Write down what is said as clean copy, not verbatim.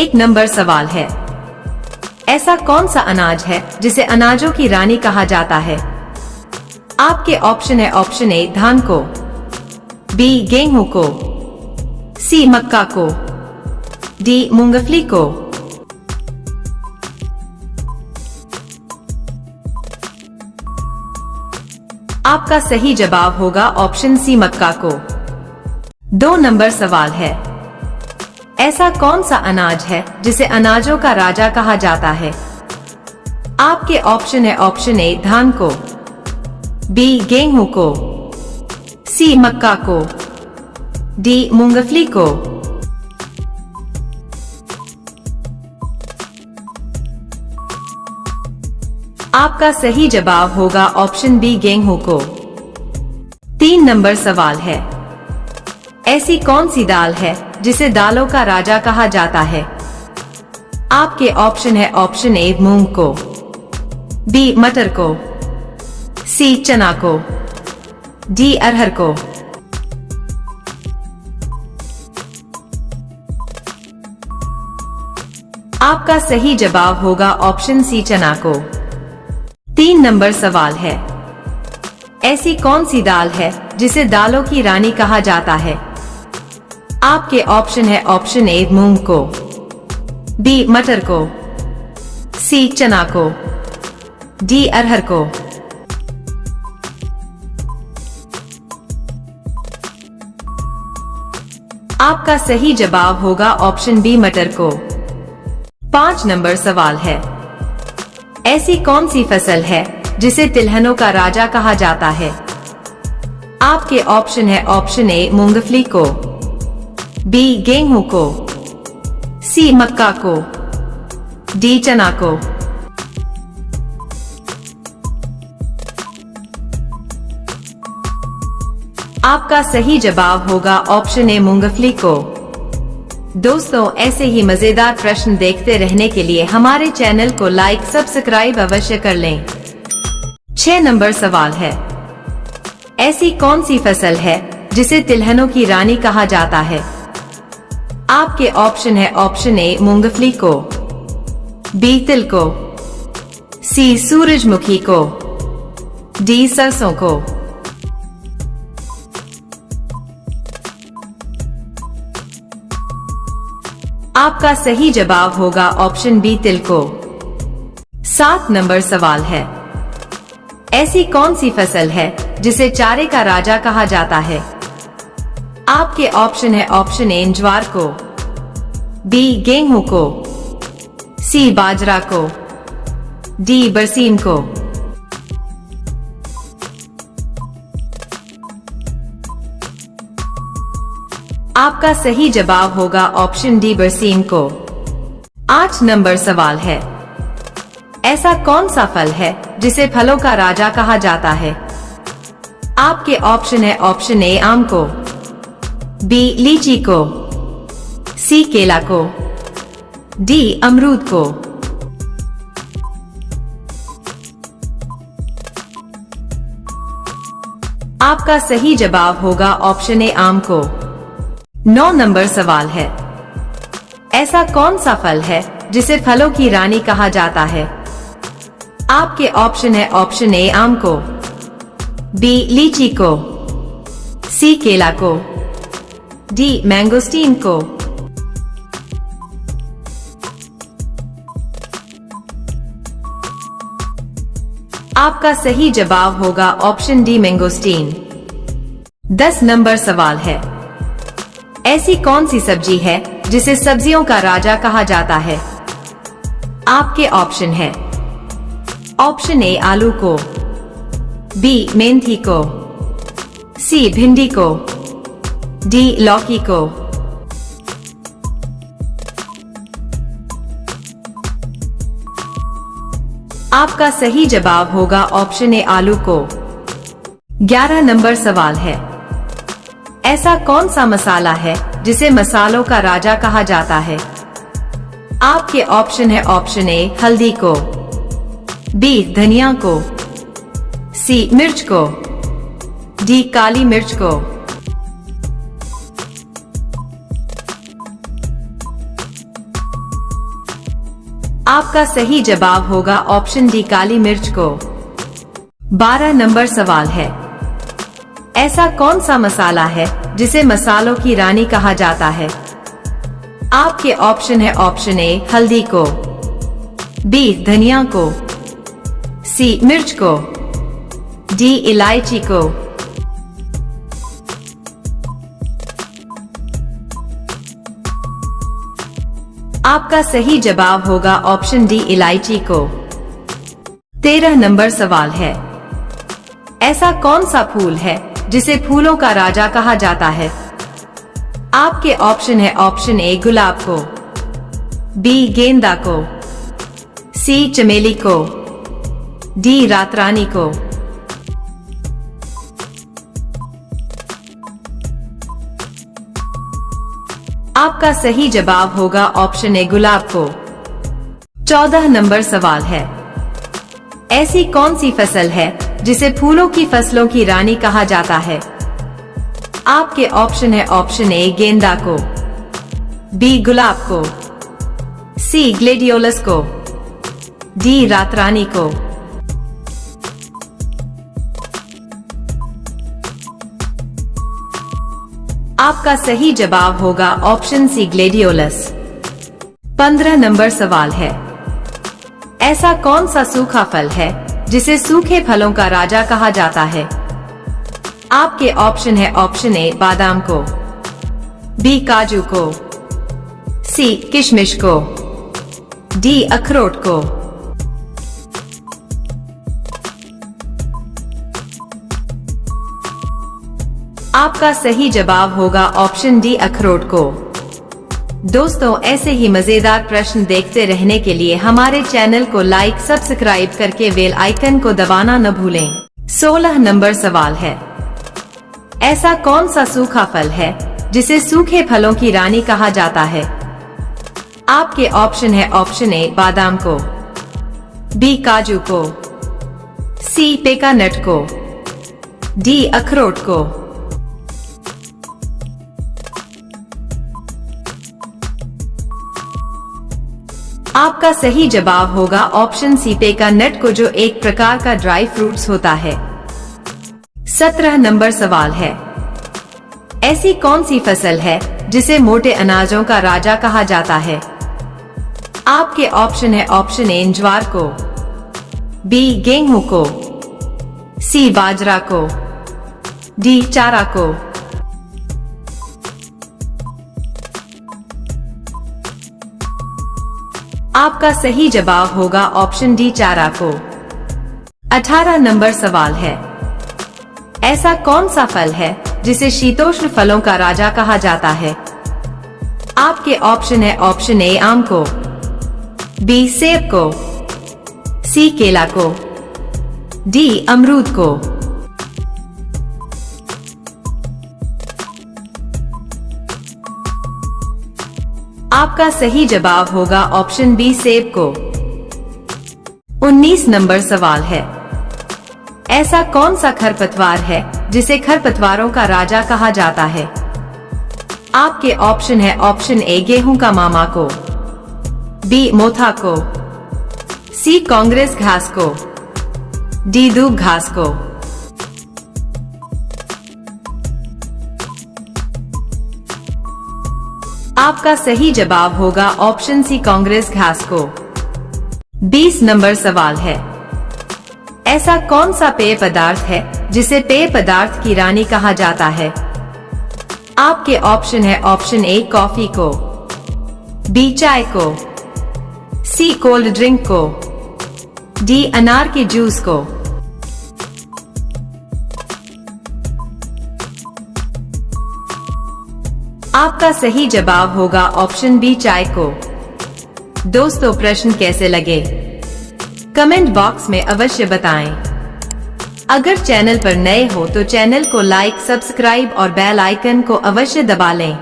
1 number सवाल है, ऐसा कौन सा अनाज है जिसे अनाजों की रानी कहा जाता है? आपके ऑप्शन है ऑप्शन ए धान को, बी गेहूं को, सी मक्का को, डी मूंगफली को। आपका सही जवाब होगा ऑप्शन सी मक्का को। 2 नंबर सवाल है, ऐसा कौन सा अनाज है जिसे अनाजों का राजा कहा जाता है? आपके ऑप्शन है ऑप्शन ए धान को, बी गेहूं को, सी मक्का को, डी मूंगफली को। आपका सही जवाब होगा ऑप्शन बी गेहूं को। 3 नंबर सवाल है, ऐसी कौन सी दाल है जिसे दालों का राजा कहा जाता है? आपके ऑप्शन है ऑप्शन ए मूंग को, बी मटर को, सी चना को, डी अरहर को। आपका सही जवाब होगा ऑप्शन सी चना को। 3 नंबर सवाल है, ऐसी कौन सी दाल है जिसे दालों की रानी कहा जाता है? आपके ऑप्शन है ऑप्शन ए मूंग को, बी मटर को, सी चना को, डी अरहर को। आपका सही जवाब होगा ऑप्शन बी मटर को। 5 नंबर सवाल है, ऐसी कौन सी फसल है जिसे तिलहनों का राजा कहा जाता है? आपके ऑप्शन है ऑप्शन ए मूंगफली को, बी गेहूं को, सी मक्का को, डी चना को। आपका सही जवाब होगा ऑप्शन ए मूंगफली को। दोस्तों, ऐसे ही मजेदार प्रश्न देखते रहने के लिए हमारे चैनल को लाइक सब्सक्राइब अवश्य कर लें। 6 नंबर सवाल है, ऐसी कौन सी फसल है जिसे तिलहनों की रानी कहा जाता है? आपके ऑप्शन है ऑप्शन ए मूंगफली को, बी तिल को, सी सूरजमुखी को, डी सरसों को। आपका सही जवाब होगा ऑप्शन बी तिल को। 7 नंबर सवाल है, ऐसी कौन सी फसल है जिसे चारे का राजा कहा जाता है? आपके ऑप्शन है ऑप्शन ए ज्वार को, बी गेहूं को, सी बाजरा को, डी बरसीम को। आपका सही जवाब होगा ऑप्शन डी बरसीम को। 8 नंबर सवाल है, ऐसा कौन सा फल है जिसे फलों का राजा कहा जाता है? आपके ऑप्शन है ऑप्शन ए आम को, बी लीची को, सी केला को, डी अमरूद को। आपका सही जवाब होगा ऑप्शन ए आम को। 9 नंबर सवाल है, ऐसा कौन सा फल है जिसे फलों की रानी कहा जाता है? आपके ऑप्शन है ऑप्शन ए आम को, बी लीची को, सी केला को, डी मैंगोस्टीन को। आपका सही जवाब होगा ऑप्शन डी मैंगोस्टीन। 10 नंबर सवाल है, ऐसी कौन सी सब्जी है जिसे सब्जियों का राजा कहा जाता है? आपके ऑप्शन है ऑप्शन ए आलू को, बी मेंथी को, सी भिंडी को, डी लौकी को। आपका सही जवाब होगा ऑप्शन ए आलू को। 11 नंबर सवाल है, ऐसा कौन सा मसाला है जिसे मसालों का राजा कहा जाता है? आपके ऑप्शन है ऑप्शन ए हल्दी को, बी धनिया को, सी मिर्च को, डी काली मिर्च को। आपका सही जवाब होगा ऑप्शन डी काली मिर्च को। 12 नंबर सवाल है, ऐसा कौन सा मसाला है जिसे मसालों की रानी कहा जाता है? आपके ऑप्शन है ऑप्शन ए हल्दी को, बी धनिया को, सी मिर्च को, डी इलायची को। आपका सही जवाब होगा ऑप्शन डी इलायची को। 13 नंबर सवाल है, ऐसा कौन सा फूल है जिसे फूलों का राजा कहा जाता है? आपके ऑप्शन है ऑप्शन ए गुलाब को, बी गेंदा को, सी चमेली को, डी रातरानी को। आपका सही जवाब होगा ऑप्शन ए गुलाब को। 14 नंबर सवाल है, ऐसी कौन सी फसल है जिसे फूलों की फसलों की रानी कहा जाता है? आपके ऑप्शन है ऑप्शन ए गेंदा को, बी गुलाब को, सी ग्लेडियोलस को, डी रातरानी को। आपका सही जवाब होगा ऑप्शन सी ग्लेडियोलस। 15 नंबर सवाल है, ऐसा कौन सा सूखा फल है जिसे सूखे फलों का राजा कहा जाता है? आपके ऑप्शन है ऑप्शन ए बादाम को, बी काजू को, सी किशमिश को, डी अखरोट को। आपका सही जवाब होगा ऑप्शन डी अखरोट को। दोस्तों, ऐसे ही मजेदार प्रश्न देखते रहने के लिए हमारे चैनल को लाइक सब्सक्राइब करके बेल आइकन को दबाना न भूलें। 16 नंबर सवाल है, ऐसा कौन सा सूखा फल है जिसे सूखे फलों की रानी कहा जाता है? आपके ऑप्शन है ऑप्शन ए बादाम को, बी काजू को, सी पेकानट को, डी अखरोट को। आपका सही जवाब होगा ऑप्शन सी पेकानट को, जो एक प्रकार का ड्राई फ्रूट्स होता है। 17 नंबर सवाल है, ऐसी कौन सी फसल है जिसे मोटे अनाजों का राजा कहा जाता है? आपके ऑप्शन है ऑप्शन ए ज्वार को, बी गेहूं को, सी बाजरा को, डी चारा को। आपका सही जवाब होगा ऑप्शन डी चारा को। 18 नंबर सवाल है, ऐसा कौन सा फल है जिसे शीतोष्ण फलों का राजा कहा जाता है? आपके ऑप्शन है ऑप्शन ए आम को, बी सेब को, सी केला को, डी अमरूद को। आपका सही जवाब होगा ऑप्शन बी सेब को। 19 नंबर सवाल है, ऐसा कौन सा खरपतवार है जिसे खरपतवारों का राजा कहा जाता है? आपके ऑप्शन है ऑप्शन ए गेहूं का मामा को, बी मोथा को, सी कांग्रेस घास को, डी दूब घास को। आपका सही जवाब होगा ऑप्शन सी कांग्रेस घास को। 20 नंबर सवाल है, ऐसा कौन सा पेय पदार्थ है जिसे पेय पदार्थ की रानी कहा जाता है? आपके ऑप्शन है ऑप्शन ए कॉफी को, बी चाय को, सी कोल्ड ड्रिंक को, डी अनार के जूस को। आपका सही जवाब होगा ऑप्शन बी चाय को। दोस्तों, प्रश्न कैसे लगे कमेंट बॉक्स में अवश्य बताएं। अगर चैनल पर नए हो तो चैनल को लाइक सब्सक्राइब और बेल आइकन को अवश्य दबा लें।